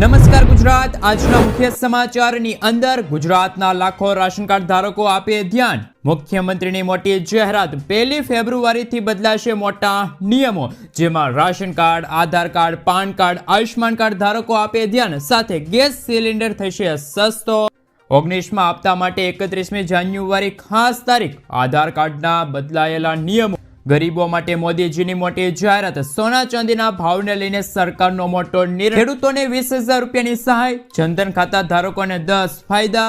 નમસ્કાર ગુજરાત, આજના મુખ્ય સમાચારની અંદર ગુજરાતના લાખો રાશન કાર્ડ ધારકો આપે ધ્યાન. મુખ્યમંત્રીની મોટી જાહેરાત. 1 ફેબ્રુઆરીથી બદલાશે મોટા નિયમો, જેમાં ration card, Aadhaar card, PAN card, Ayushman card ધારકો આપે ધ્યાન. સાથે ગેસ સિલિન્ડર થશે સસ્તો. 19મા હપ્તા માટે 31મી જાન્યુઆરી ખાસ તારીખ. આધાર કાર્ડના બદલાયેલા નિયમો. ગરીબો માટે મોદીજીની મોટી જાહેરાત. સોના ચાંદીના ભાવને લઈને સરકારનો મોટો નિર્ણય. ખેડૂતોને 20,000 રૂપિયાની સહાય. જનધન ખાતા ધારકોને 10 ફાયદા.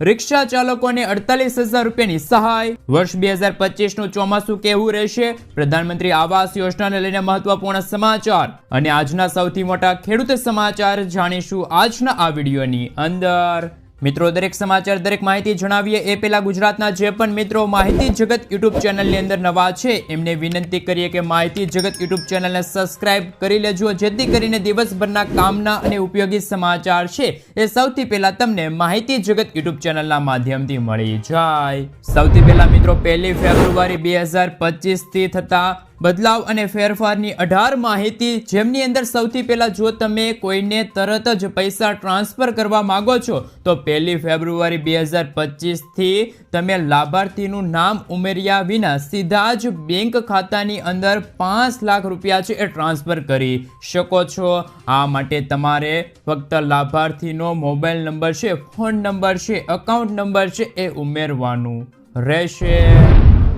રિક્ષા ચાલકોને 48,000 રૂપિયાની સહાય. વર્ષ 2025નું ચોમાસું કેવું રહેશે? પ્રધાનમંત્રી આવાસ યોજનાને લઈને મહત્વપૂર્ણ સમાચાર અને આજના સૌથી મોટા ખેડૂત સમાચાર જાણીશું આજના આ વિડીયોની અંદર. મિત્રો, દરેક સમાચાર, દરેક માહિતી જણાવીએ એ પહેલા ગુજરાતના જે પણ મિત્રો માહિતી જગત યુટ્યુબ ચેનલની અંદર નવા છે એમને વિનંતી કરીએ કે માહિતી જગત યુટ્યુબ ચેનલને સબસ્ક્રાઇબ કરી લેજો, જેથી કરીને દિવસભરના કામના અને ઉપયોગી સમાચાર છે એ સૌથી પહેલા તમને માહિતી જગત યુટ્યુબ ચેનલના માધ્યમથી મળી જાય. સૌથી પહેલા મિત્રો, 1 ફેબ્રુઆરી 2025 થી થતા બદલાવ અને ફેરફારની 18 માહિતી, જેમની અંદર સૌથી પહેલા જો તમે કોઈને તરત જ પૈસા ટ્રાન્સફર કરવા માંગો છો તો 1 ફેબ્રુઆરી 2025 થી તમે લાભાર્થીનું નામ ઉમેર્યા વિના સીધા જ બેંક ખાતાની અંદર 5 લાખ રૂપિયા છે એ ટ્રાન્સફર કરી શકો છો. આ માટે તમારે ફક્ત લાભાર્થીનો મોબાઈલ નંબર છે, ફોન નંબર છે, એકાઉન્ટ નંબર છે એ ઉમેરવાનું રહેશે.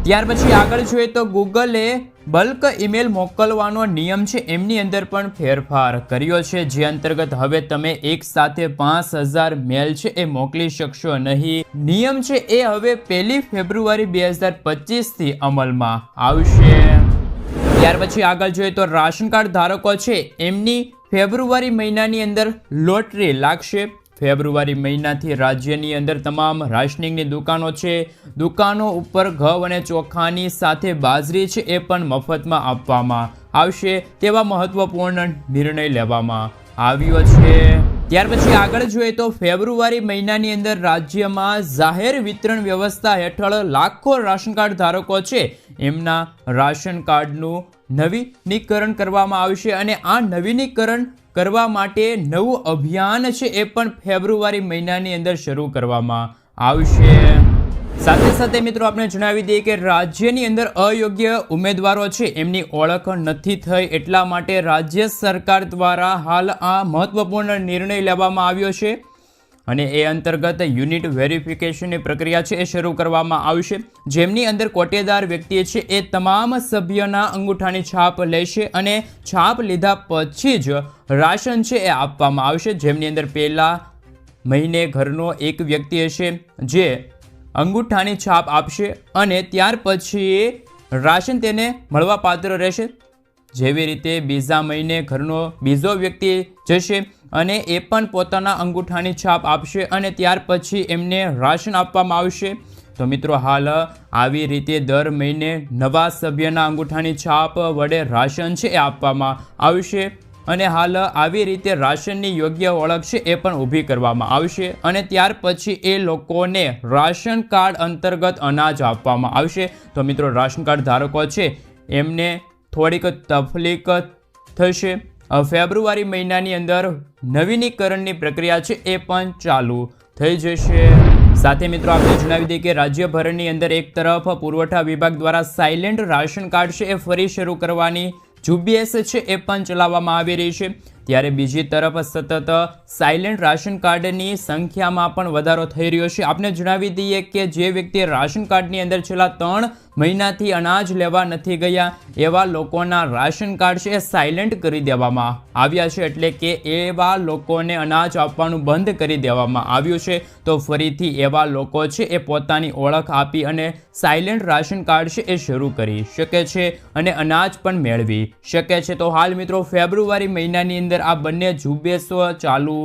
ત્યાર પછી આગળ જોઈએ તો ગૂગલે બલ્ક ઈમેલ મોકલવાનો નિયમ છે એમની અંદર પણ ફેરફાર કર્યો છે, જે અંતર્ગત હવે તમે એક સાથે 5,000 મેલ છે એ મોકલી શકશો નહીં. નિયમ છે એ હવે 1 ફેબ્રુઆરી 2025 થી અમલમાં આવશે. ત્યાર પછી આગળ જોઈએ તો રાશન કાર્ડ ધારકો છે એમની ફેબ્રુઆરી મહિનાની અંદર લોટરી લાગશે. ફેબ્રુઆરી મહિનાથી રાજ્યની અંદર તમામ રાશનિંગની દુકાનો છે, દુકાનો ઉપર ઘઉં અને ચોખાની સાથે બાજરી છે એ પણ મફતમાં આપવામાં આવશે. તેવા મહત્વપૂર્ણ નિર્ણય લેવામાં આવ્યો છે. ત્યાર પછી આગળ જોઈએ તો ફેબ્રુઆરી મહિનાની અંદર રાજ્યમાં જાહેર વિતરણ વ્યવસ્થા હેઠળ લાખો રાશન કાર્ડ ધારકો છે એમના રાશન કાર્ડનું નવીનીકરણ કરવામાં આવશે અને આ નવીનીકરણ કરવા માટે નવું અભિયાન છે એ પણ ફેબ્રુઆરી મહિનાની અંદર શરૂ કરવામાં આવશે. સાથે સાથે મિત્રો આપણે જણાવી દઈએ કે રાજ્યની અંદર અયોગ્ય ઉમેદવારો છે એમની ઓળખ નથી થઈ, એટલા માટે રાજ્ય સરકાર દ્વારા હાલ આ મહત્વપૂર્ણ નિર્ણય લેવામાં આવ્યો છે અને એ અંતર્ગત યુનિટ વેરિફિકેશનની પ્રક્રિયા છે એ શરૂ કરવામાં આવશે, જેમની અંદર કોટેદાર વ્યક્તિ છે એ તમામ સભ્યના અંગૂઠાની છાપ લેશે અને છાપ લીધા પછી જ રાશન છે એ આપવામાં આવશે. જેમની અંદર પહેલા મહિને ઘરનો એક વ્યક્તિ હશે જે અંગૂઠાની છાપ આપશે અને ત્યાર પછી રાશન તેને મળવા પાત્ર રહેશે. જેવી રીતે બીજા મહિને ઘરનો બીજો વ્યક્તિ જશે અને એ પણ પોતાના અંગૂઠાની છાપ આપશે અને ત્યાર પછી એમને રાશન આપવામાં આવશે. તો મિત્રો, હાલ આવી રીતે દર મહિને નવા સભ્યના અંગૂઠાની છાપ વડે રાશન છે એ આપવામાં આવશે અને હાલ આવી રીતે રાશનની યોગ્ય ઓળખ છે એ પણ ઊભી કરવામાં આવશે અને ત્યાર પછી એ લોકોને રાશન કાર્ડ અંતર્ગત અનાજ આપવામાં આવશે. તો મિત્રો, રાશન કાર્ડ ધારકો છે એમને થોડીક તકલીફ થશે. ફેબ્રુઆરી મહિનાની અંદર નવીનીકરણની પ્રક્રિયા છે એ પણ ચાલુ થઈ જશે. સાથે મિત્રો આપણે જણાવી દઈએ કે રાજ્યભરની અંદર એક તરફ પુરવઠા વિભાગ દ્વારા સાયલેન્ટ રાશન કાર્ડ છે એ ફરી શરૂ કરવાની ઝુંબેશ છે એ પણ ચલાવવામાં આવી રહી છે, ત્યારે બીજી તરફ સતત સાયલેન્ટ રાશન કાર્ડની સંખ્યામાં પણ વધારો થઈ રહ્યો છે. આપને જણાવી દઈએ કે જે વ્યક્તિ રાશન કાર્ડની અંદર છેલ્લા 3 મહિનાથી અનાજ લેવા નથી ગયા એવા લોકોના રાશન કાર્ડ છે એ સાયલેન્ટ કરી દેવામાં આવ્યા છે, એટલે કે એવા લોકોને અનાજ આપવાનું બંધ કરી દેવામાં આવ્યું છે. તો ફરીથી એવા લોકો છે એ પોતાની ઓળખ આપી અને સાયલેન્ટ રાશન કાર્ડ છે એ શરૂ કરી શકે છે અને અનાજ પણ મેળવી શકે છે. તો હાલ મિત્રો, ફેબ્રુઆરી મહિનાની અંદર આ બંને ઝુંબેશો ચાલુ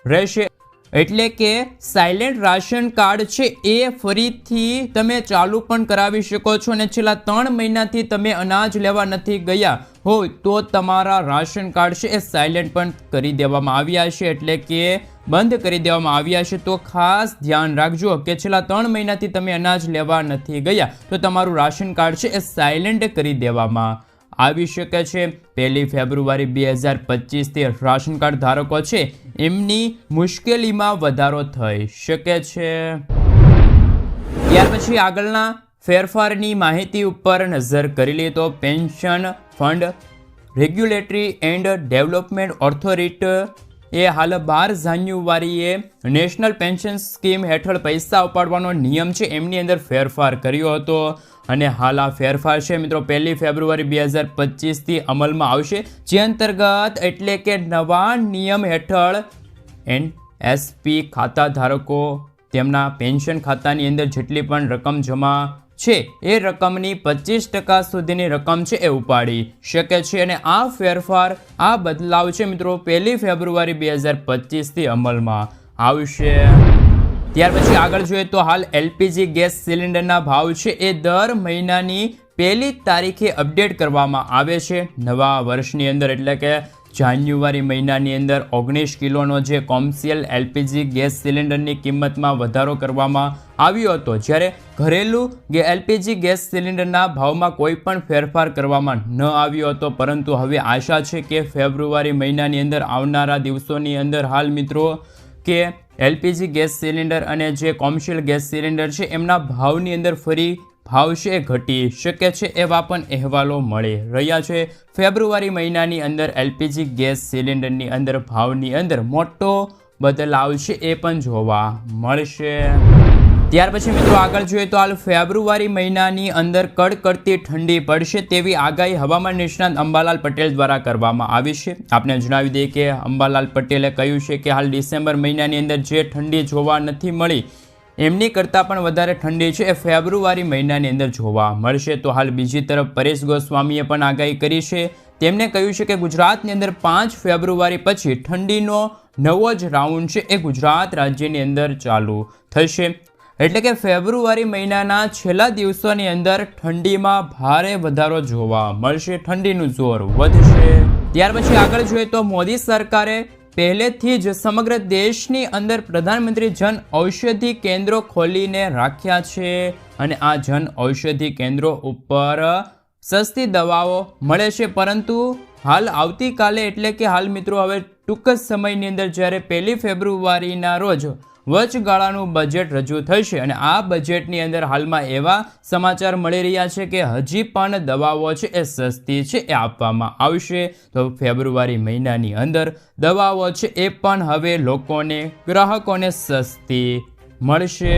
રહેશે, એટલે કે સાયલેન્ટ રાશન કાર્ડ છે એ ફરીથી તમે ચાલુ પણ કરાવી શકો છો અને છેલ્લા 3 મહિનાથી તમે અનાજ લેવા નથી ગયા હોય તો તમારા રાશન કાર્ડ છે એ સાયલેન્ટ પણ કરી દેવામાં આવ્યા છે, એટલે કે બંધ કરી દેવામાં આવ્યા છે. તો ખાસ ધ્યાન રાખજો કે છેલ્લા 3 મહિનાથી તમે અનાજ લેવા નથી ગયા તો તમારું રાશન કાર્ડ છે એ સાયલેન્ટ કરી દેવામાં આવી શકે છે. 1 ફેબ્રુઆરી 2025થી રાશન કાર્ડ ધારકો છે એમની મુશ્કેલીમાં વધારો થઈ શકે છે. ત્યાર પછી આગળના ફેરફારની માહિતી ઉપર નજર કરી લઈએ તો pension fund regulatory and development authority હાલ 12 જાન્યુઆરીએ નેશનલ પેન્શન સ્કીમ હેઠળ પૈસા ઉપાડવાનો નિયમ છે એમની અંદર ફેરફાર કર્યો હતો અને હાલ આ ફેરફાર છે મિત્રો 1 ફેબ્રુઆરી 2025થી અમલમાં આવશે, જે અંતર્ગત એટલે કે નવા નિયમ હેઠળ NSP ખાતા ધારકો તેમના પેન્શન ખાતાની અંદર જેટલી પણ રકમ જમા છે એ રકમની 25% સુધીની રકમ છે એ ઉપાડી શકે છે. અને આ ફેરફાર, આ બદલાવ છે મિત્રો 1 ફેબ્રુઆરી 2025થી અમલમાં આવશે. ત્યાર પછી આગળ જોઈએ તો હાલ LPG ગેસ સિલિન્ડરના ભાવ છે એ દર મહિનાની 1 તારીખે અપડેટ કરવામાં આવે છે. નવા વર્ષની અંદર એટલે કે જાન્યુઆરી મહિનાની અંદર 19 કિલોનો જે કોમર્શિયલ LPG ગેસ સિલિન્ડરની કિંમતમાં વધારો કરવામાં આવ્યો હતો, જ્યારે ઘરેલું LPG ગેસ સિલિન્ડરના ભાવમાં કોઈ પણ ફેરફાર કરવામાં ન આવ્યો હતો. પરંતુ હવે આશા છે કે ફેબ્રુઆરી મહિનાની અંદર આવનારા દિવસોની અંદર હાલ મિત્રો કે LPG ગેસ સિલિન્ડર અને જે કોમર્શિયલ ગેસ સિલિન્ડર છે એમના ભાવની અંદર ફરી ભાવ છે ઘટી શકે છે એવા પણ અહેવાલો મળી રહ્યા છે. ફેબ્રુઆરી મહિનાની અંદર LPG ગેસ સિલિન્ડરની અંદર ભાવની અંદર મોટો બદલાવ છે એ પણ જોવા મળશે. ત્યાર પછી મિત્રો આગળ જોઈએ તો હાલ ફેબ્રુઆરી મહિનાની અંદર કડકડતી ઠંડી પડશે તેવી આગાહી હવામાન નિષ્ણાત અંબાલાલ પટેલ દ્વારા કરવામાં આવી છે. આપને જણાવી દઈએ કે અંબાલાલ પટેલે કહ્યું છે કે હાલ ડિસેમ્બર મહિનાની અંદર જે ઠંડી જોવા નથી મળી એમની કરતાં પણ વધારે ઠંડી છે એ ફેબ્રુઆરી મહિનાની અંદર જોવા મળશે. તો હાલ બીજી તરફ પરેશ ગોસ્વામીએ પણ આગાહી કરી છે. તેમણે કહ્યું છે કે ગુજરાતની અંદર 5 ફેબ્રુઆરી પછી ઠંડીનો નવો જ રાઉન્ડ છે એ ગુજરાત રાજ્યની અંદર ચાલુ થશે. એટલે કે ફેબ્રુઆરી મહિનાના છેલ્લા દિવસોની અંદર ઠંડીમાં ભારે વધારો જોવા મળશે, ઠંડીનું જોર વધશે. ત્યાર પછી આગળ જોઈએ તો મોદી સરકારે પહેલેથી જ સમગ્ર દેશની અંદર પ્રધાનમંત્રી જન ઔષધિ કેન્દ્રો ખોલીને રાખ્યા છે અને આ જન ઔષધિ કેન્દ્રો ઉપર સસ્તી દવાઓ મળે છે. પરંતુ હાલ આવતીકાલે એટલે કે હાલ મિત્રો હવે ટૂંક જ સમયની અંદર જ્યારે 1 ફેબ્રુઆરીના રોજ વચગાળાનું બજેટ રજૂ થશે અને આ બજેટની અંદર હાલમાં એવા સમાચાર મળી રહ્યા છે કે હજી પણ દવાઓ છે એ સસ્તી છે એ આપવામાં આવશે. તો ફેબ્રુઆરી મહિનાની અંદર દવાઓ છે એ પણ હવે લોકોને, ગ્રાહકોને સસ્તી મળશે.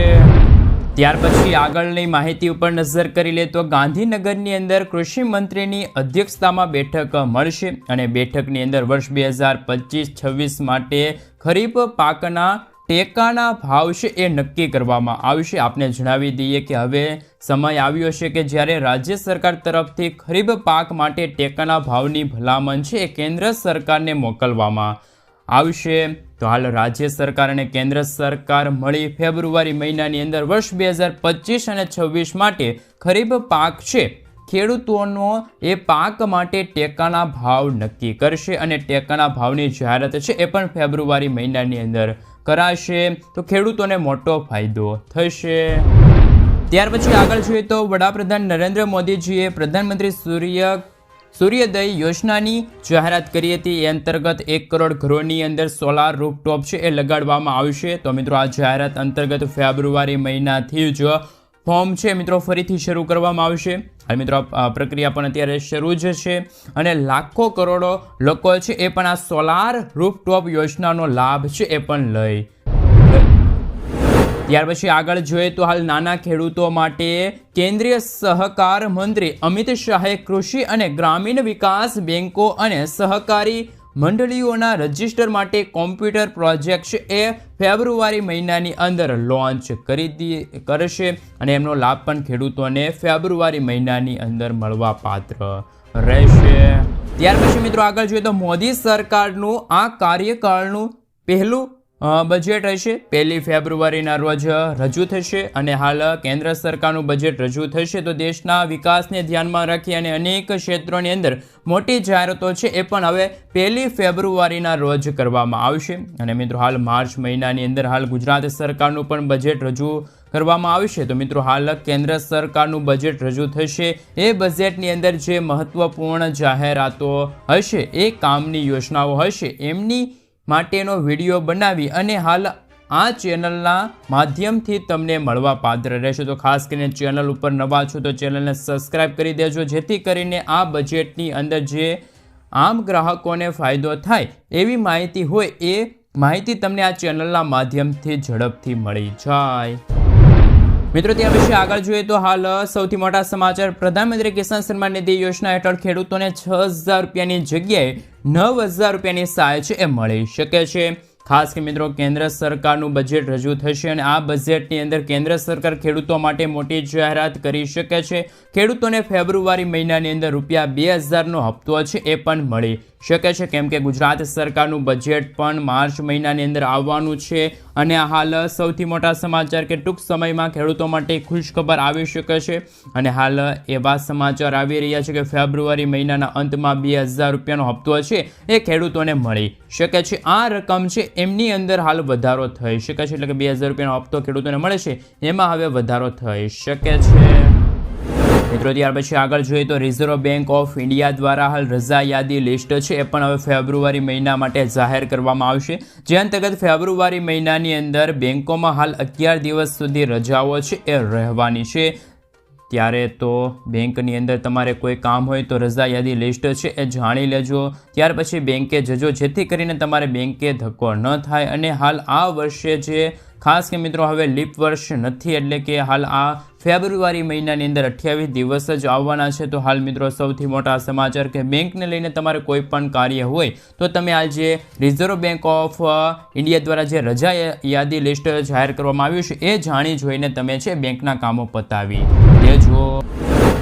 ત્યાર પછી આગળની માહિતી ઉપર નજર કરી લે તો ગાંધીનગરની અંદર કૃષિ મંત્રીની અધ્યક્ષતામાં બેઠક મળશે અને બેઠકની અંદર વર્ષ 2025-26 માટે ખરીફ પાકના ટેકાના ભાવ છે એ નક્કી કરવામાં આવશે. આપને જણાવી દઈએ કે હવે સમય આવ્યો છે કે જ્યારે રાજ્ય સરકાર તરફથી ખરીફ પાક માટે ટેકાના ભાવની ભલામણ છે એ કેન્દ્ર સરકારને મોકલવામાં આવશે. તો હાલ રાજ્ય સરકાર અને કેન્દ્ર સરકાર મળી ફેબ્રુઆરી મહિનાની અંદર વર્ષ 2025 અને 26 માટે ખરીફ પાક છે ખેડૂતોનો એ પાક માટે ટેકાના ભાવ નક્કી કરશે અને ટેકાના ભાવની જાહેરાત છે એ પણ ફેબ્રુઆરી મહિનાની અંદર કરાશે. તો ખેડૂતોને મોટો ફાયદો થશે. ત્યાર પછી આગળ જોઈએ તો વડાપ્રધાન નરેન્દ્ર મોદીજીએ પ્રધાનમંત્રી સૂર્યોદય યોજનાની જાહેરાત કરી હતી. એ અંતર્ગત 1 કરોડ ઘરોની અંદર સોલાર રૂફટોપ છે એ લગાડવામાં આવશે. તો મિત્રો આ જાહેરાત અંતર્ગત ફેબ્રુઆરી મહિનાથી જ ફોર્મ છે મિત્રો ફરીથી શરૂ કરવામાં આવશે. હાલ મિત્રો પ્રક્રિયા પણ અત્યારે શરૂ જ છે અને લાખો કરોડો લોકો છે એ પણ આ સોલાર રૂફટોપ યોજનાનો લાભ છે એ પણ લઈ. ત્યાર પછી આગળ જોઈએ તો હાલ નાના ખેડૂતો માટે કેન્દ્રીય સહકાર મંત્રી અમિત શાહે કૃષિ અને ગ્રામીણ વિકાસ બેંકો અને સહકારી મંડળીઓના રજિસ્ટર માટે કોમ્પ્યુટર પ્રોજેક્ટ એ ફેબ્રુઆરી મહિનાની અંદર લોન્ચ કરશે અને એમનો લાભ પણ ખેડૂતોને ફેબ્રુઆરી મહિનાની અંદર મળવા પાત્ર રહેશે. ત્યાર પછી મિત્રો આગળ જોઈએ તો મોદી સરકારનું આ કાર્યકાળનું પહેલું બજેટ હશે 1 ફેબ્રુઆરીના રોજ રજૂ થશે અને હાલ કેન્દ્ર સરકારનું બજેટ રજૂ થશે તો દેશના વિકાસને ધ્યાનમાં રાખી અને અનેક ક્ષેત્રોની અંદર મોટી જાહેરાતો છે એ પણ હવે 1 ફેબ્રુઆરીના રોજ કરવામાં આવશે અને મિત્રો હાલ માર્ચ મહિનાની અંદર હાલ ગુજરાત સરકારનું પણ બજેટ રજૂ કરવામાં આવશે તો મિત્રો હાલ કેન્દ્ર સરકારનું બજેટ રજૂ થશે એ બજેટની અંદર જે મહત્વપૂર્ણ જાહેરાતો હશે એ કામની યોજનાઓ હશે એમની માટેનો વિડીયો બનાવી અને હાલ આ ચેનલના માધ્યમથી તમને મળવા પાત્ર રહેશે તો ખાસ કરીને ચેનલ ઉપર નવા છો તો ચેનલને સબસ્ક્રાઈબ કરી દેજો જેથી કરીને આ બજેટની અંદર જે આમ ગ્રાહકોને ફાયદો થાય એવી માહિતી હોય એ માહિતી તમને આ ચેનલના માધ્યમથી ઝડપથી મળી જાય મિત્રો ત્યાં વિશે આગળ જોઈએ તો હાલ સૌથી મોટા સમાચાર પ્રધાનમંત્રી કિસાન સન્માન નિધિ યોજના હેઠળ ખેડૂતોને 6,000 રૂપિયાની જગ્યાએ 9,000 રૂપિયાની સહાય છે એ મળી શકે છે ખાસ કે મિત્રો કેન્દ્ર સરકારનું બજેટ રજૂ થશે અને આ બજેટની અંદર કેન્દ્ર સરકાર ખેડૂતો માટે મોટી જાહેરાત કરી શકે છે ખેડૂતોને ફેબ્રુઆરી મહિનાની અંદર ₹2,000નો હપ્તો છે એ પણ મળી શકે છે કેમ કે ગુજરાત સરકારનું બજેટ પણ માર્ચ મહિનાની અંદર આવવાનું છે અને હાલ સૌથી મોટા સમાચાર કે ટૂંક સમયમાં ખેડૂતો માટે ખુશખબર આવી શકે છે અને હાલ એવા સમાચાર આવી રહ્યા છે કે ફેબ્રુઆરી મહિનાના અંતમાં 2,000 રૂપિયાનો હપ્તો છે એ ખેડૂતોને મળી શકે છે આ રકમ છે એમની અંદર હાલ વધારો થઈ શકે છે એટલે કે 2,000 રૂપિયાનો હપ્તો ખેડૂતોને મળે છે એમાં હવે વધારો થઈ શકે છે મિત્રો ત્યાર પછી આગળ જોઈએ તો રિઝર્વ બેંક ઓફ ઇન્ડિયા દ્વારા હાલ રજા યાદી લિસ્ટ છે એ પણ હવે ફેબ્રુઆરી મહિના માટે જાહેર કરવામાં આવશે જે અંતર્ગત ફેબ્રુઆરી મહિનાની અંદર બેંકોમાં હાલ 11 દિવસ સુધી રજાઓ છે એ રહેવાની છે ત્યારે તો બેંકની અંદર તમારે કોઈ કામ હોય તો રજા યાદી લિસ્ટ છે એ જાણી લેજો ત્યાર પછી બેંકે જજો જેથી કરીને તમારે બેંકે ધક્કો ન થાય અને હાલ આ વર્ષે જે ખાસ કે મિત્રો હવે લીપ વર્ષ નથી એટલે કે હાલ આ ફેબ્રુઆરી મહિનાની અંદર 28 દિવસ જ આવવાના છે તો હાલ મિત્રો સૌથી મોટા સમાચાર કે બેંકને લઈને તમારે કોઈ પણ કાર્ય હોય તો તમે આ જે રિઝર્વ બેંક ઓફ ઇન્ડિયા દ્વારા જે રજા યાદી લિસ્ટ જાહેર કરવામાં આવ્યું છે એ જાણી જોઈને તમે છે બેંકના કામો પતાવી દેજો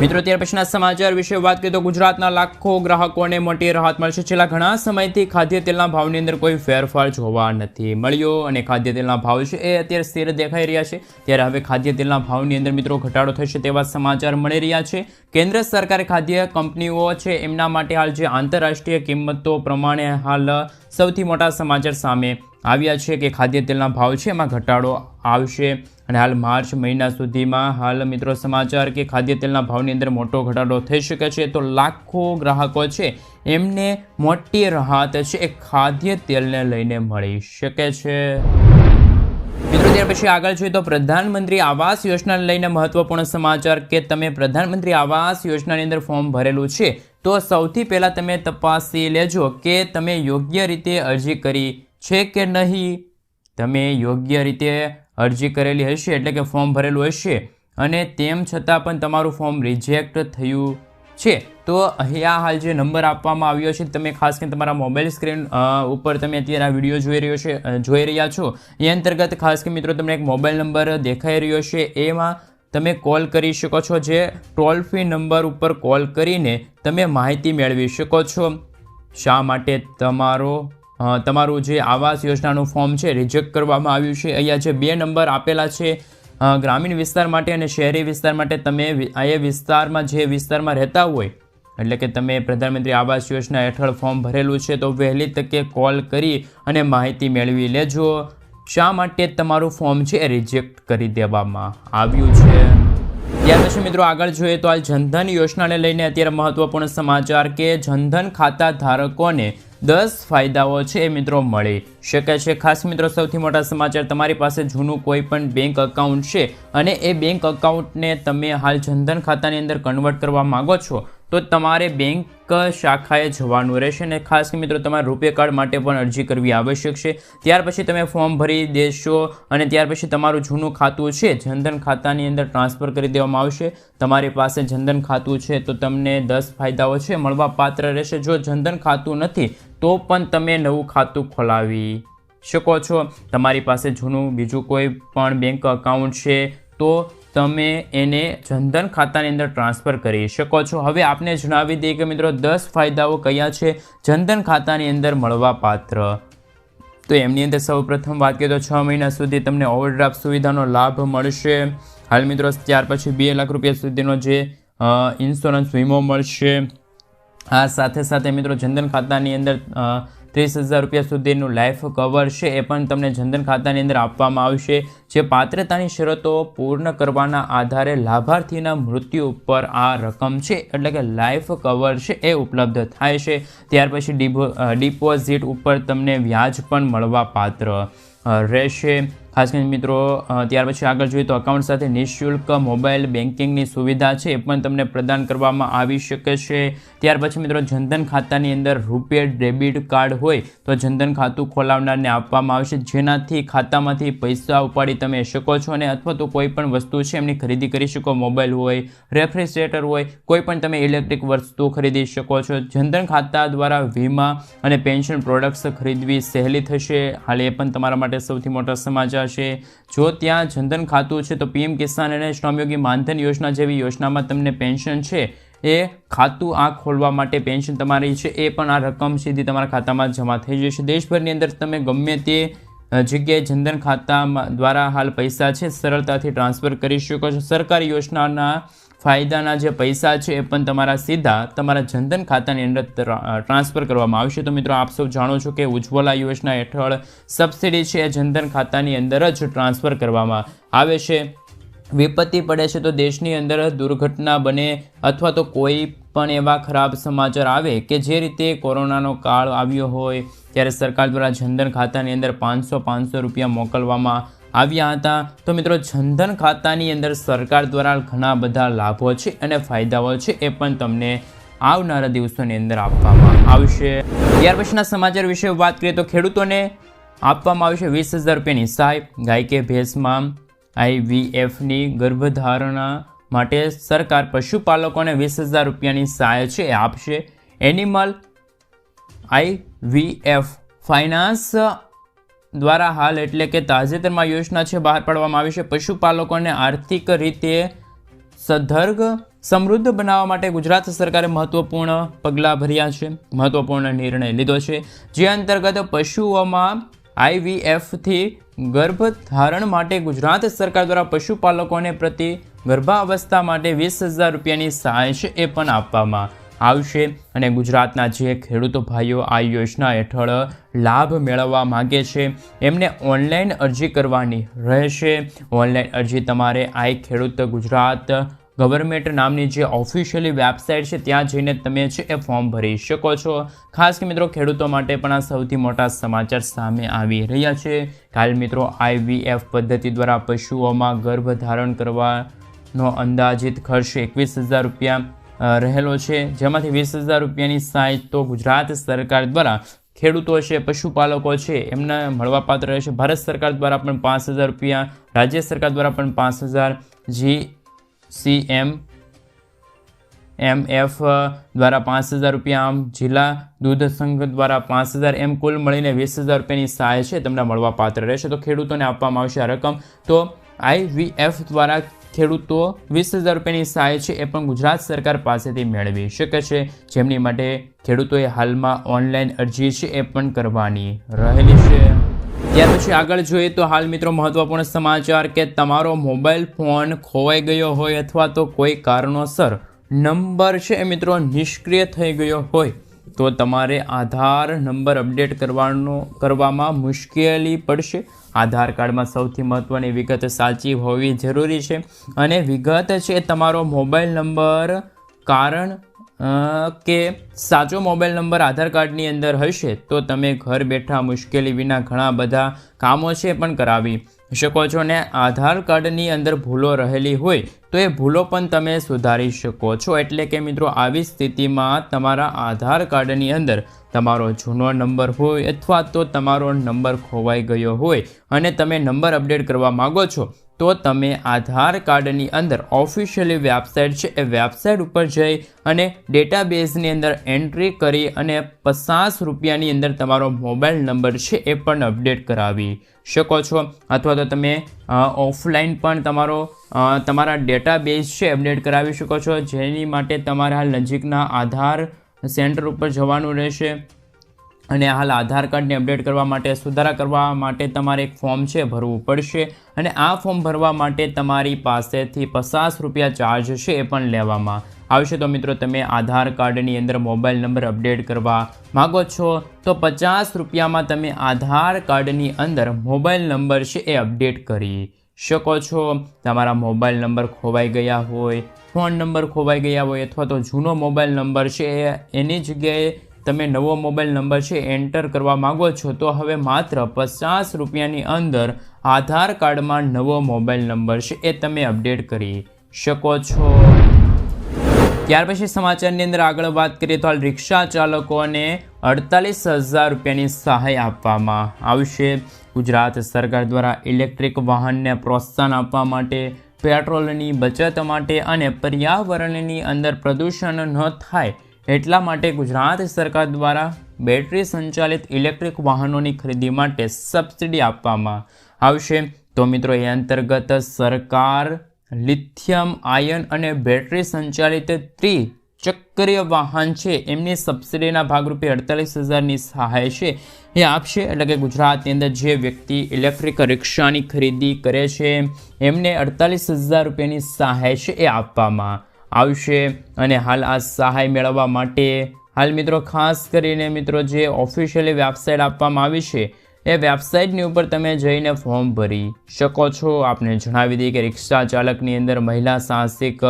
મિત્રો ત્યાર પછીના સમાચાર વિશે વાત કરીએ તો ગુજરાતના લાખો ગ્રાહકોને મોટી રાહત મળશે છેલ્લા ઘણા સમયથી ખાદ્ય તેલના ભાવની અંદર કોઈ ફેરફાર જોવા નથી મળ્યો અને ખાદ્ય તેલના ભાવ છે એ અત્યારે સ્થિર દેખાઈ રહ્યા છે ત્યારે હવે ખાદ્ય તેલના ભાવની અંદર મિત્રો ઘટાડો થશે તેવા સમાચાર મળી રહ્યા છે કેન્દ્ર સરકારે ખાદ્ય કંપનીઓ છે એમના માટે હાલ જે આંતરરાષ્ટ્રીય કિંમતો પ્રમાણે હાલ સૌથી મોટા સમાચાર સામે આવ્યા છે કે ખાદ્ય તેલના ભાવ છે એમાં ઘટાડો આવશે અને હાલ માર્ચ મહિના સુધીમાં હાલ મિત્રો સમાચાર કે ખાદ્ય તેલના ભાવની અંદર મોટો ઘટાડો થઈ શકે છે તો લાખો ગ્રાહકો છે એમને મોટી રાહત છે એ ખાદ્ય તેલને લઈને મળી શકે છે મિત્રો ત્યાર પછી આગળ જોઈએ તો પ્રધાનમંત્રી આવાસ યોજનાને લઈને મહત્વપૂર્ણ સમાચાર કે તમે પ્રધાનમંત્રી આવાસ યોજનાની અંદર ફોર્મ ભરેલું છે તો સૌથી પહેલાં તમે તપાસી લેજો કે તમે યોગ્ય રીતે અરજી કરી છે કે નહીં તમે યોગ્ય રીતે અરજી કરેલી હશે એટલે કે ફોર્મ ભરેલું હશે અને તેમ છતાં પણ તમારું ફોર્મ રિજેક્ટ થયું છે તો અહીંયા હાલ જે નંબર આપવામાં આવ્યો છે તમે ખાસ કરીને તમારા મોબાઈલ સ્ક્રીન ઉપર તમે અત્યારે આ વિડીયો જોઈ રહ્યા છો એ અંતર્ગત ખાસ કે મિત્રો તમને એક મોબાઈલ નંબર દેખાઈ રહ્યો છે એમાં તમે કોલ કરી શકો છો જે ટોલ ફ્રી નંબર ઉપર કોલ કરીને તમે માહિતી મેળવી શકો છો શા માટે તમારું જે આવાસ યોજનાનું ફોર્મ છે રિજેક્ટ કરવામાં આવ્યું છે અહીંયા જે 2 નંબર આપેલા છે ગ્રામીણ વિસ્તાર માટે અને શહેરી વિસ્તાર માટે તમે એ વિસ્તારમાં જે વિસ્તારમાં રહેતા હોય એટલે કે તમે પ્રધાનમંત્રી આવાસ યોજના હેઠળ ફોર્મ ભરેલું છે તો વહેલી તકે કોલ કરી અને માહિતી મેળવી લેજો શા માટે તમારું ફોર્મ છે રિજેક્ટ કરી દેવામાં આવ્યું છે ત્યાર પછી મિત્રો આગળ જોઈએ તો આ જનધન યોજનાને લઈને અત્યારે મહત્વપૂર્ણ સમાચાર કે જનધન ખાતા ધારકોને 10 ફાયદાઓ છે એ મિત્રો મળી શકે છે ખાસ મિત્રો સૌથી મોટા સમાચાર તમારી પાસે જૂનું કોઈ પણ બેંક એકાઉન્ટ છે અને એ બેંક એકાઉન્ટને તમે હાલ જનધન ખાતાની અંદર કન્વર્ટ કરવા માંગો છો તો તમારે બેંક શાખાએ જવાનું રહેશે અને ખાસ મિત્રો તમારે રૂપે કાર્ડ માટે પણ અરજી કરવી આવશ્યક છે ત્યાર પછી તમે ફોર્મ ભરી દેશો અને ત્યાર પછી તમારું જૂનું ખાતું છે જનધન ખાતાની અંદર ટ્રાન્સફર કરી દેવામાં આવશે તમારી પાસે જનધન ખાતું છે તો તમને 10 ફાયદાઓ છે મળવા પાત્ર રહેશે જો જનધન ખાતું નથી તો પણ તમે નવું ખાતું ખોલાવી શકો છો તમારી પાસે જૂનું બીજું કોઈ પણ બેંક એકાઉન્ટ છે તો તમે એને જનધન ખાતાની અંદર ટ્રાન્સફર કરી શકો છો હવે આપને જણાવી દઈએ કે મિત્રો 10 ફાયદાઓ કયા છે જનધન ખાતાની અંદર મળવા પાત્ર તો એમની અંદર સૌપ્રથમ વાત કરીએ તો 6 મહિના સુધી તમને ઓવરડ્રાફ્ટ સુવિધાનો લાભ મળશે હાલ મિત્રો. ત્યાર પછી 2 લાખ રૂપિયા સુધીનો જે ઇન્સ્યોરન્સ વીમો મળશે. આ સાથે સાથે મિત્રો જનધન ખાતાની અંદર 30,000 રૂપિયા સુધીનું લાઈફ કવર છે એ પણ તમને જનધન ખાતાની અંદર આપવામાં આવશે, જે પાત્રતાની શરતો પૂર્ણ કરવાના આધારે લાભાર્થીના મૃત્યુ ઉપર આ રકમ છે એટલે કે લાઈફ કવર છે એ ઉપલબ્ધ થાય છે. ત્યાર પછી ડિપોઝિટ ઉપર તમને વ્યાજ પણ મળવા પાત્ર રહેશે. ખાસ કરીને મિત્રો ત્યાર પછી આગળ જોઈએ તો અકાઉન્ટ સાથે નિઃશુલ્ક મોબાઈલ બેન્કિંગની સુવિધા છે એ પણ તમને પ્રદાન કરવામાં આવી શકે છે. ત્યાર પછી મિત્રો જનધન ખાતાની અંદર રૂપે ડેબિટ કાર્ડ હોય તો જનધન ખાતું ખોલાવનારને આપવામાં આવશે, જેનાથી ખાતામાંથી પૈસા ઉપાડી તમે શકો છો અને અથવા તો કોઈ પણ વસ્તુ છે એમની ખરીદી કરી શકો. મોબાઈલ હોય, રેફ્રિજરેટર હોય, કોઈ પણ તમે ઇલેક્ટ્રિક વસ્તુ ખરીદી શકો છો. જનધન ખાતા દ્વારા વીમા અને પેન્શન પ્રોડક્ટ્સ ખરીદવી સહેલી થશે. હાલ એ પણ તમારા માટે સૌથી મોટા સમાચાર છે. જો ત્યાં જનધન ખાતું છે તો પીએમ કિસાન અને શ્રમયોગી માનધન યોજના જેવી યોજનામાં તમને પેન્શન છે એ ખાતું આ ખોલવા માટે પેન્શન તમારી છે એ પણ આ રકમ સીધી તમારા ખાતામાં જમા થઈ જશે. દેશભરની અંદર તમે ગમે તે જગ્યાએ જનધન ખાતા દ્વારા હાલ પૈસા છે સરળતાથી ટ્રાન્સફર કરી શકો છો. સરકારી યોજનાના ફાયદાના જે પૈસા છે એ પણ તમારા સીધા તમારા જનધન ખાતાની અંદર ટ્રાન્સફર કરવામાં આવશે. તો મિત્રો આપ સૌ જાણો છો કે ઉજ્જવલા યોજના હેઠળ સબસિડી છે એ જનધન ખાતાની અંદર જ ટ્રાન્સફર કરવામાં આવે છે. વિપત્તિ પડે છે તો દેશની અંદર દુર્ઘટના બને અથવા તો કોઈ પણ એવા ખરાબ સમાચાર આવે કે જે રીતે કોરોનાનો કાળ આવ્યો હોય ત્યારે સરકાર દ્વારા જનધન ખાતાની અંદર 500 રૂપિયા મોકલવામાં આવ્યા હતા. તો મિત્રો જનધન ખાતાની અંદર સરકાર દ્વારા ઘણા બધા લાભો છે અને ફાયદાઓ છે એ પણ તમને આવનારા દિવસોની અંદર આપવામાં આવશે. ત્યાર પછીના સમાચાર વિશે વાત કરીએ તો ખેડૂતોને આપવામાં આવશે 20,000 રૂપિયાની સહાય. ગાય કે ભેંસમાં IVFની ગર્ભધારણા માટે સરકાર પશુપાલકોને 20,000 રૂપિયાની સહાય છે એ આપશે. એનિમલ IVF ફાઇનાન્સ દ્વારા હાલ એટલે કે તાજેતરમાં યોજના છે બહાર પાડવામાં આવી છે. પશુપાલકોને આર્થિક રીતે સદ્ધર સમૃદ્ધ બનાવવા માટે ગુજરાત સરકારે મહત્વપૂર્ણ પગલાં ભર્યા છે, મહત્વપૂર્ણ નિર્ણય લીધો છે, જે અંતર્ગત પશુઓમાં IVFથી ગર્ભધારણ માટે ગુજરાત સરકાર દ્વારા પશુપાલકોને પ્રતિ ગર્ભાવસ્થા માટે 20,000 રૂપિયાની સહાય છે એ પણ આપવામાં આવશે. અને ગુજરાતના જે ખેડૂતો ભાઈઓ આ યોજના હેઠળ લાભ મેળવવા માગે છે એમને ઓનલાઈન અરજી કરવાની રહેશે. ઓનલાઈન અરજી તમારે આઈ ખેડૂત ગુજરાત ગવર્મેન્ટ નામની જે ઓફિશિયલી વેબસાઇટ છે ત્યાં જઈને તમે છે એ ફોર્મ ભરી શકો છો. ખાસ કે મિત્રો ખેડૂતો માટે પણ આ સૌથી મોટા સમાચાર સામે આવી રહ્યા છે. હાલ મિત્રો IVF પદ્ધતિ દ્વારા પશુઓમાં ગર્ભધારણ કરવાનો અંદાજિત ખર્ચ 21,000 રૂપિયા રહેલો છે, જેમાંથી 20,000 રૂપિયાની સહાય તો ગુજરાત સરકાર દ્વારા ખેડૂતો છે, પશુપાલકો છે એમને મળવાપાત્ર રહેશે. ભારત સરકાર દ્વારા પણ 5,000 રૂપિયા, રાજ્ય સરકાર દ્વારા પણ 5,000, GCMF દ્વારા 5,000 રૂપિયા, આમ જિલ્લા દૂધ સંઘ દ્વારા 5,000, એમ કુલ મળીને 20,000 રૂપિયાની સહાય છે તમને મળવાપાત્ર રહેશે. તો ખેડૂતોને આપવામાં આવશે આ રકમ. તો IVF દ્વારા ખેડૂતો 20,000 રૂપિયાની સહાય છે એ પણ ગુજરાત સરકાર પાસેથી મેળવી શકે છે, જેમની માટે ખેડૂતોએ હાલમાં ઓનલાઈન અરજી છે એ પણ કરવાની રહેલી છે. ત્યાર પછી આગળ જોઈએ તો હાલ મિત્રો મહત્વપૂર્ણ સમાચાર કે તમારો મોબાઈલ ફોન ખોવાઈ ગયો હોય અથવા તો કોઈ કારણોસર નંબર છે એ મિત્રો નિષ્ક્રિય થઈ ગયો હોય તો તમારે આધાર નંબર અપડેટ કરવામાં મુશ્કેલી પડશે. આધાર કાર્ડમાં સૌથી મહત્ત્વની વિગત સાચી હોવી જરૂરી છે અને વિગત છે તમારો મોબાઈલ નંબર, કારણ કે સાચો મોબાઈલ નંબર આધાર કાર્ડની અંદર હશે તો તમે ઘર બેઠા મુશ્કેલી વિના ઘણા બધા કામો છે પણ કરાવી શકો છો. ને આધાર કાર્ડની અંદર ભૂલો રહેલી હોય તો એ ભૂલો પણ તમે સુધારી શકો છો. એટલે કે મિત્રો આવી સ્થિતિમાં તમારા આધાર કાર્ડની અંદર તમારો જૂનો નંબર હોય અથવા તો તમારો નંબર ખોવાઈ ગયો હોય અને તમે નંબર અપડેટ કરવા માગો છો તો તમે આધાર કાર્ડની અંદર ઓફિશિયલી વેબસાઇટ છે એ વેબસાઇટ ઉપર જઈ અને ડેટાબેઝની અંદર એન્ટ્રી કરી અને 50 રૂપિયાની અંદર તમારો મોબાઈલ નંબર છે એ પણ અપડેટ કરાવી શકો છો. અથવા તો તમે ઓફલાઈન પણ તમારા ડેટાબેઝ છે અપડેટ કરાવી શકો છો, જેની માટે તમારા નજીકના આધાર સેન્ટર ઉપર જવાનું રહેશે. અને હાલ આધાર કાર્ડને અપડેટ કરવા માટે, સુધારા કરવા માટે તમારે એક ફોર્મ છે ભરવું પડશે અને આ ફોર્મ ભરવા માટે તમારી પાસેથી 50 રૂપિયા ચાર્જ છે એ પણ લેવામાં આવશે. તો મિત્રો તમે આધાર કાર્ડની અંદર મોબાઈલ નંબર અપડેટ કરવા માગો છો તો 50 રૂપિયામાં તમે આધાર કાર્ડની અંદર મોબાઈલ નંબર છે એ અપડેટ કરી શકો છો. તમારા મોબાઈલ નંબર ખોવાઈ ગયા હોય, ફોન નંબર ખોવાઈ ગયા હોય અથવા તો જૂનો મોબાઈલ નંબર છે એની જગ્યાએ તમે નવો મોબાઈલ નંબર છે એન્ટર કરવા માગો છો તો હવે માત્ર 50 રૂપિયાની અંદર આધાર કાર્ડમાં નવો મોબાઈલ નંબર છે એ તમે અપડેટ કરી શકો છો. ત્યાર પછી સમાચારની અંદર આગળ વાત કરીએ તો હાલ રિક્ષા ચાલકોને 48,000 રૂપિયાની સહાય આપવામાં આવશે. ગુજરાત સરકાર દ્વારા ઇલેક્ટ્રિક વાહનને પ્રોત્સાહન આપવા માટે, પેટ્રોલની બચત માટે અને પર્યાવરણની અંદર પ્રદૂષણ ન થાય એટલા માટે ગુજરાત સરકાર દ્વારા બેટરી સંચાલિત ઇલેક્ટ્રિક વાહનોની ખરીદી માટે સબસિડી આપવામાં આવશે. તો મિત્રો એ અંતર્ગત સરકાર લિથિયમ આયન અને બેટરી સંચાલિત ત્રિચક્રીય વાહન છે એમની સબસિડીના ભાગરૂપે 48,000ની સહાય છે એ આપશે. એટલે કે ગુજરાતની અંદર જે વ્યક્તિ ઇલેક્ટ્રિક રિક્ષાની ખરીદી કરે છે એમને 48,000 રૂપિયાની સહાય છે એ આપવામાં આવશે. અને હાલ આ સહાય મેળવવા માટે હાલ મિત્રો ખાસ કરીને મિત્રો જે ઓફિશિયલી વેબસાઇટ આપવામાં આવી છે એ વેબસાઇટની ઉપર તમે જઈને ફોર્મ ભરી શકો છો. આપને જણાવી દઈએ કે રિક્ષા ચાલકની અંદર મહિલા સાહસિક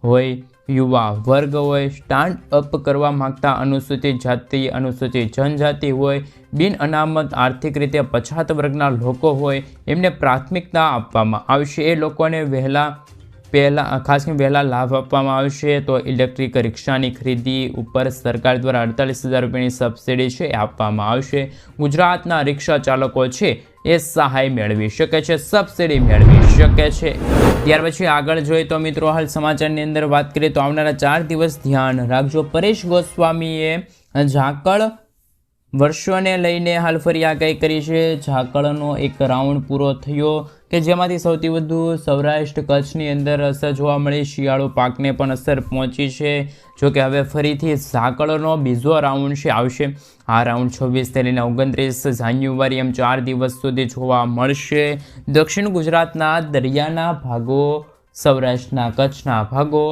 હોય, યુવા વર્ગ હોય, સ્ટાન્ડ અપ કરવા માગતા અનુસૂચિત જાતિ, અનુસૂચિત જનજાતિ હોય, બિન અનામત આર્થિક રીતે પછાત વર્ગના લોકો હોય એમને પ્રાથમિકતા આપવામાં આવશે. એ લોકોને ખાસ કરીને વહેલા લાભ આપવામાં આવશે. તો ઇલેક્ટ્રિક રિક્ષાની ખરીદી ઉપર સરકાર દ્વારા 48,000 રૂપિયાની સબસિડી છે એ આપવામાં આવશે. ગુજરાતના રિક્ષા ચાલકો છે એ સહાય મેળવી શકે છે, સબસિડી મેળવી શકે છે. ત્યાર પછી આગળ જોઈએ તો મિત્રો હાલ સમાચારની અંદર વાત કરીએ તો આવનારા 4 દિવસ ધ્યાન રાખજો. પરેશ ગોસ્વામીએ ઝાકળ વર્ષોને લઈને હાલ ફરી આગાહી કરી છે. ઝાકળનો એક રાઉન્ડ પૂરો થયો કે જેમાંથી સૌથી વધુ સૌરાષ્ટ્ર કચ્છની અંદર અસર જોવા મળી. શિયાળુ પાકને પણ અસર પહોંચી છે. જોકે હવે ફરીથી ઝાકળનો બીજો રાઉન્ડ છે આવશે. આ રાઉન્ડ 26 લઈને 29 જાન્યુઆરી એમ 4 દિવસ સુધી જોવા મળશે. દક્ષિણ ગુજરાતના દરિયાના ભાગો, સૌરાષ્ટ્રના કચ્છના ભાગો,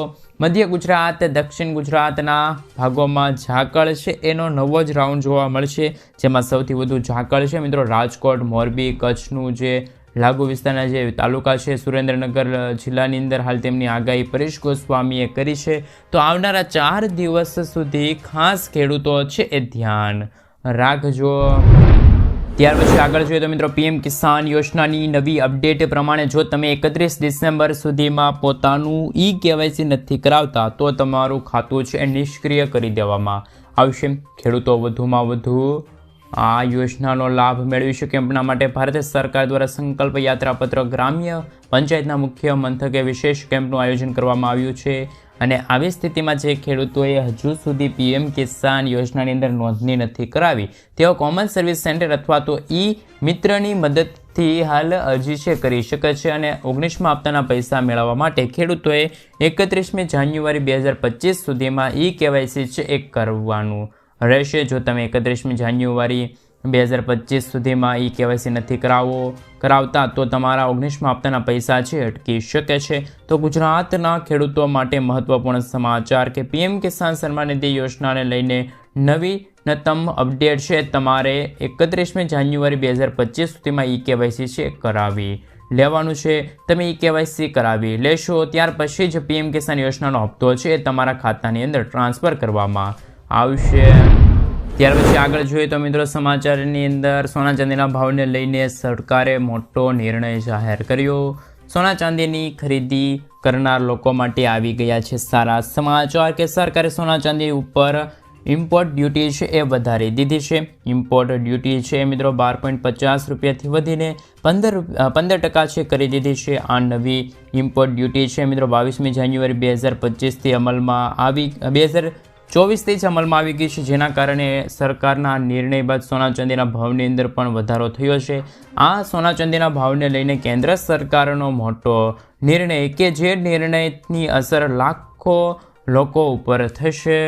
મધ્ય ગુજરાત, દક્ષિણ ગુજરાતના ભાગોમાં ઝાકળ છે એનો નવો જ રાઉન્ડ જોવા મળશે. જેમાં સૌથી વધુ ઝાકળ છે મિત્રો રાજકોટ, મોરબી, કચ્છનું જે લાગુ વિસ્તારના જે તાલુકા છે, સુરેન્દ્રનગર જિલ્લાની અંદર હાલ તેમની આગાહી પરેશ ગોસ્વામીએ કરી છે. તો આવનારા 4 દિવસ સુધી ખાસ ખેડૂતો છે એ ધ્યાન રાખજો. ત્યાર પછી આગળ જોઈએ તો મિત્રો પીએમ કિસાન યોજનાની નવી અપડેટ પ્રમાણે જો તમે 31 ડિસેમ્બર સુધીમાં પોતાનું કેવાયસી નથી કરાવતા તો તમારું ખાતું છે એ નિષ્ક્રિય કરી દેવામાં આવશે. ખેડૂતો વધુમાં વધુ આ યોજનાનો લાભ મેળવી શકે એમના માટે ભારત સરકાર દ્વારા સંકલ્પ યાત્રાપત્ર ગ્રામ્ય પંચાયતના મુખ્ય મથકે વિશેષ કેમ્પનું આયોજન કરવામાં આવ્યું છે. અને આવી સ્થિતિમાં જે ખેડૂતોએ હજુ સુધી પીએમ કિસાન યોજનાની અંદર નોંધણી નથી કરાવી તેઓ કોમન સર્વિસ સેન્ટર અથવા તો મિત્રની મદદથી હાલ અરજી છે કરી શકે છે. અને 19મા હપ્તાના પૈસા મેળવવા માટે ખેડૂતોએ 31મી જાન્યુઆરી 2025 સુધીમાં કેવાયસી છે એ કરવાનું રહેશે. જો તમે 31મી જાન્યુઆરી 2025 સુધીમાં કેવાયસી નથી કરાવતા તો તમારા 19મા હપ્તાના પૈસા છે અટકી શકે છે. તો ગુજરાતના ખેડૂતો માટે મહત્વપૂર્ણ સમાચાર કે પીએમ કિસાન સન્માન નિધિ યોજનાને લઈને નવીનતમ અપડેટ છે. તમારે 31મી જાન્યુઆરી 2025 સુધીમાં કેવાયસી છે કરાવી લેવાનું છે. તમે કેવાયસી કરાવી લેશો ત્યાર પછી જ પીએમ કિસાન યોજનાનો હપ્તો છે એ તમારા ખાતાની અંદર ટ્રાન્સફર કરવામાં આવશે. ત્યાર પછી આગળ જોઈએ તો મિત્રો સમાચારની અંદર સોના ચાંદીના ભાવને લઈને સરકારે મોટો નિર્ણય જાહેર કર્યો. સોના ચાંદીની ખરીદી કરનાર લોકો માટે આવી ગયા છે સારા સમાચાર કે સરકારે સોના ચાંદી ઉપર ઇમ્પોર્ટ ડ્યુટી છે એ વધારી દીધી છે. ઇમ્પોર્ટ ડ્યુટી છે મિત્રો 12.50 રૂપિયાથી વધીને 15% છે કરી દીધી છે. આ નવી ઇમ્પોર્ટ ડ્યુટી છે મિત્રો 22મી જાન્યુઆરી 2025થી અમલમાં આવી 2024થી જ અમલમાં આવી ગઈ છે. જેના કારણે સરકારના નિર્ણય બાદ સોના ચાંદીના ભાવની અંદર પણ વધારો થયો છે. આ સોના ચાંદીના ભાવને લઈને કેન્દ્ર સરકારનો મોટો નિર્ણય કે જે નિર્ણયની અસર લાખો લોકો ઉપર થશે.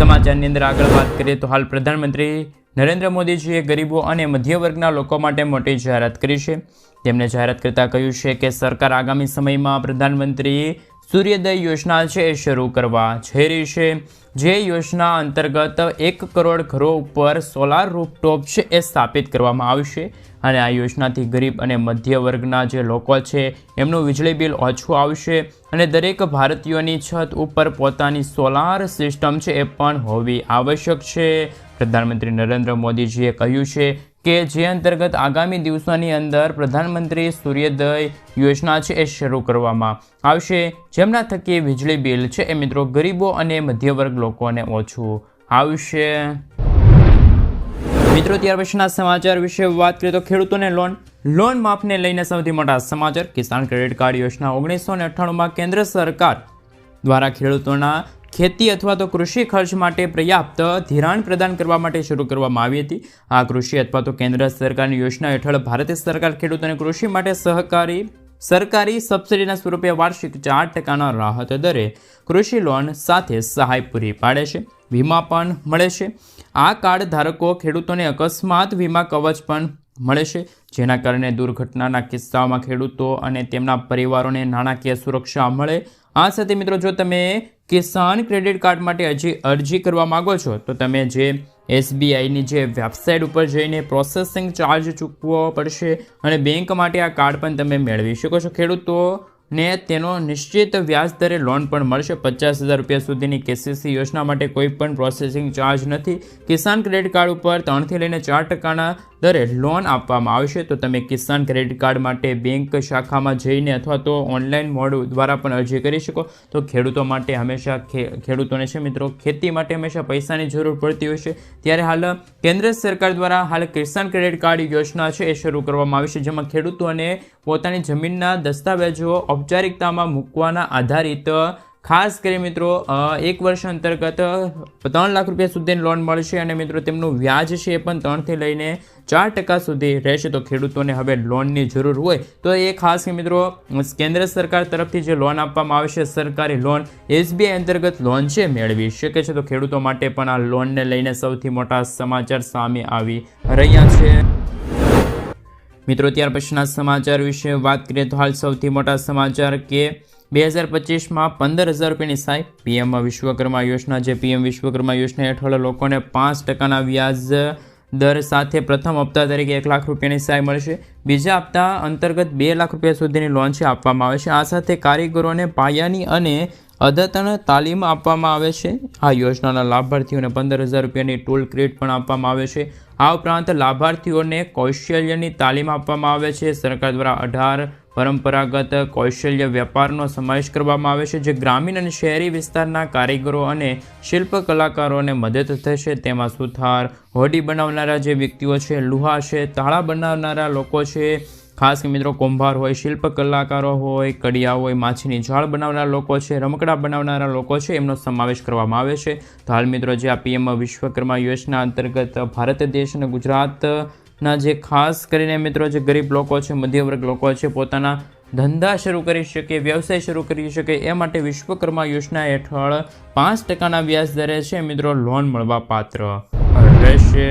સમાચારની અંદર આગળ વાત કરીએ તો હાલ પ્રધાનમંત્રી નરેન્દ્ર મોદીજીએ ગરીબો અને મધ્ય વર્ગના લોકો માટે મોટી જાહેરાત કરી છે. તેમણે જાહેરાત કરતાં કહ્યું છે કે સરકાર આગામી સમયમાં પ્રધાનમંત્રી સૂર્યોદય યોજના છે એ શરૂ કરવા જઈ રહી છે. જે યોજના અંતર્ગત 1 કરોડ ઘરો ઉપર સોલાર રૂફટોપ છે એ સ્થાપિત કરવામાં આવશે અને આ યોજનાથી ગરીબ અને મધ્ય વર્ગના જે લોકો છે એમનું વીજળી બિલ ઓછું આવશે અને દરેક ભારતીયોની છત ઉપર પોતાની સોલાર સિસ્ટમ છે એ પણ હોવી આવશ્યક છે. પ્રધાનમંત્રી નરેન્દ્ર મોદીજીએ કહ્યું છે કે જે અંતર્ગત આગામી દિવસોની અંદર પ્રધાનમંત્રી સૂર્યોદય યોજના છે એ શરૂ કરવામાં આવશે, જેમના થકી વીજળી બિલ છે એ મિત્રો ગરીબો અને મધ્ય વર્ગ લોકોને ઓછું આવશે. મિત્રો ત્યાર પછીના સમાચાર વિશે વાત કરીએ તો ખેડૂતોને લોન માફને લઈને સૌથી મોટા સમાચાર. કિસાન ક્રેડિટ કાર્ડ યોજના 1998માં કેન્દ્ર સરકાર દ્વારા ખેડૂતોના ખેતી અથવા તો કૃષિ ખર્ચ માટે પર્યાપ્ત ધિરાણ પ્રદાન કરવા માટે શરૂ કરવામાં આવી હતી. આ કૃષિ અથવા તો કેન્દ્ર સરકારની યોજના હેઠળ ભારત સરકાર ખેડૂતોને કૃષિ માટે સરકારી સબસિડીના સ્વરૂપે વાર્ષિક 4% રાહત દરે કૃષિ લોન સાથે સહાય પૂરી પાડે છે. વીમા પણ મળે છે. આ કાર્ડ ધારકો ખેડૂતોને અકસ્માત વીમા કવચ પણ મળે છે, જેના કારણે દુર્ઘટનાના કિસ્સાઓમાં ખેડૂતો અને તેમના પરિવારોને નાણાકીય સુરક્ષા મળે. આ સાથે મિત્રો જો તમે કિસાન ક્રેડિટ કાર્ડ માટે હજી અરજી કરવા માગો છો તો તમે જે SBIની જે વેબસાઇટ ઉપર જઈને પ્રોસેસિંગ ચાર્જ ચૂકવવો પડશે અને બેંક માટે આ કાર્ડ પણ તમે મેળવી શકો છો. ખેડૂતોને તેનો નિશ્ચિત વ્યાજ દરે લોન પણ મળશે. 50,000 રૂપિયા સુધીની KCC યોજના માટે કોઈ પણ પ્રોસેસિંગ ચાર્જ નથી. કિસાન ક્રેડિટ કાર્ડ ઉપર 3થી લઈને 4%ના દરે લોન આપવામાં આવશે. તો તમે કિસાન ક્રેડિટ કાર્ડ માટે બેંક શાખામાં જઈને અથવા તો ઓનલાઈન મોડ દ્વારા પણ અરજી કરી શકો. તો ખેડૂતો માટે હંમેશા ખેડૂતોને છે મિત્રો ખેતી માટે હંમેશા પૈસાની જરૂર પડતી હોય છે, ત્યારે હાલ કેન્દ્ર સરકાર દ્વારા હાલ કિસાન ક્રેડિટ કાર્ડ યોજના છે એ શરૂ કરવામાં આવી છે, જેમાં ખેડૂતોને પોતાની જમીનના દસ્તાવેજો ઔપચારિકતામાં મૂકવાના આધારિત ખાસ કરી મિત્રો 1 વર્ષ અંતર્ગત 3 લાખ રૂપિયા સુધીની લોન મળશે અને મિત્રો તેમનું વ્યાજ છે એ પણ 3થી લઈને 4% સુધી રહેશે. તો ખેડૂતોને હવે લોનની જરૂર હોય તો એ ખાસ મિત્રો કેન્દ્ર સરકાર તરફથી જે લોન આપવામાં આવે છે સરકારી લોન SBI અંતર્ગત લોન છે મેળવી શકે છે. તો ખેડૂતો માટે પણ આ લોનને લઈને સૌથી મોટા સમાચાર સામે આવી રહ્યા છે. મિત્રો ત્યાર પછીના સમાચાર વિશે વાત કરીએ તો હાલ સૌથી મોટા સમાચાર કે 2025માં 15,000 રૂપિયાની સહાય. PM વિશ્વકર્મા યોજના જે PM વિશ્વકર્મા યોજના હેઠળ લોકોને 5%ના વ્યાજ દર સાથે પ્રથમ હપ્તા તરીકે 1 લાખ રૂપિયાની સહાય મળશે. બીજા હપ્તા અંતર્ગત 2 લાખ રૂપિયા સુધીની લોન છે આપવામાં આવે છે. આ સાથે કારીગરોને પાયાની અને અદ્યતન તાલીમ આપવામાં આવે છે. આ યોજનાના લાભાર્થીઓને 15,000 રૂપિયાની ટૂલ કિટ પણ આપવામાં આવે છે. આ ઉપરાંત લાભાર્થીઓને કૌશલ્યની તાલીમ આપવામાં આવે છે. સરકાર દ્વારા 18 પરંપરાગત કૌશલ્ય વેપારનો સમાવેશ કરવામાં આવે છે, જે ગ્રામીણ અને શહેરી વિસ્તારના કારીગરો અને શિલ્પ કલાકારોને મદદ થશે. તેમાં સુથાર, હોડી બનાવનારા જે વ્યક્તિઓ છે, લુહાર છે, તાળા બનાવનારા લોકો છે, ખાસ મિત્રો કુંભાર હોય, શિલ્પ કલાકારો હોય, કડિયા હોય, માછીની જાળ બનાવનારા લોકો છે, રમકડા બનાવનારા લોકો છે, એમનો સમાવેશ કરવામાં આવે છે. તો હાલ મિત્રો જે આ PM વિશ્વકર્મા યોજના અંતર્ગત ભારત દેશ અને ગુજરાતના જે ખાસ કરીને મિત્રો જે ગરીબ લોકો છે, મધ્ય વર્ગ લોકો છે, પોતાના ધંધા શરૂ કરી શકે, વ્યવસાય શરૂ કરી શકે એ માટે વિશ્વકર્મા યોજના હેઠળ 5%ના વ્યાજ દરે છે મિત્રો લોન મળવા પાત્ર રહેશે.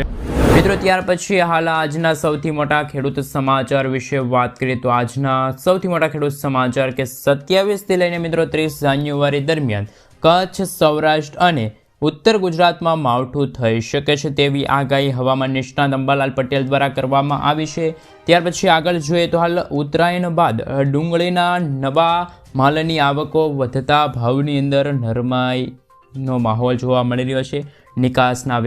મિત્રો ત્યાર પછી હાલ આજના સૌથી મોટા ખેડૂત સમાચાર વિશે વાત કરીએ તો આજના સૌથી મોટા ખેડૂત સમાચાર કે 27થી લઈને મિત્રો 30 જાન્યુઆરી દરમિયાન કચ્છ, સૌરાષ્ટ્ર અને ઉત્તર ગુજરાતમાં માવઠું થઈ શકે છે તેવી આગાહી હવામાન નિષ્ણાત અંબાલાલ પટેલ દ્વારા કરવામાં આવી છે. ત્યાર પછી આગળ જોઈએ તો હાલ ઉત્તરાયણ બાદ ડુંગળીના નવા માલની આવકો વધતા ભાવની અંદર નરમાઈનો માહોલ જોવા મળી રહ્યો છે. નિકાસના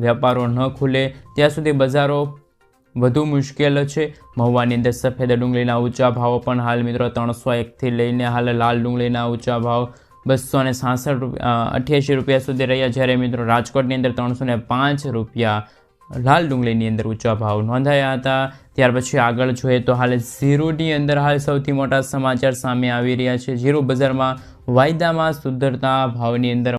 વેપારો ન ખુલે ત્યાં સુધી બજારો વધુ મુશ્કેલ છે. મહુવાની અંદર સફેદ ડુંગળીના ઊંચા ભાવો પણ હાલ મિત્રો 301થી લઈને હાલ લાલ ડુંગળીના ઊંચા ભાવ 288 રૂપિયા સુધી રહ્યા, જ્યારે મિત્રો રાજકોટની અંદર 305 રૂપિયા લાલ ડુંગળીની અંદર ઊંચા ભાવ નોંધાયા હતા. ત્યાર પછી આગળ જોઈએ તો હાલ જીરુની અંદર હાલ સૌથી મોટા સમાચાર સામે આવી રહ્યા છે. જીરુ બજારમાં વાયદામાં સુધરતા ભાવની અંદર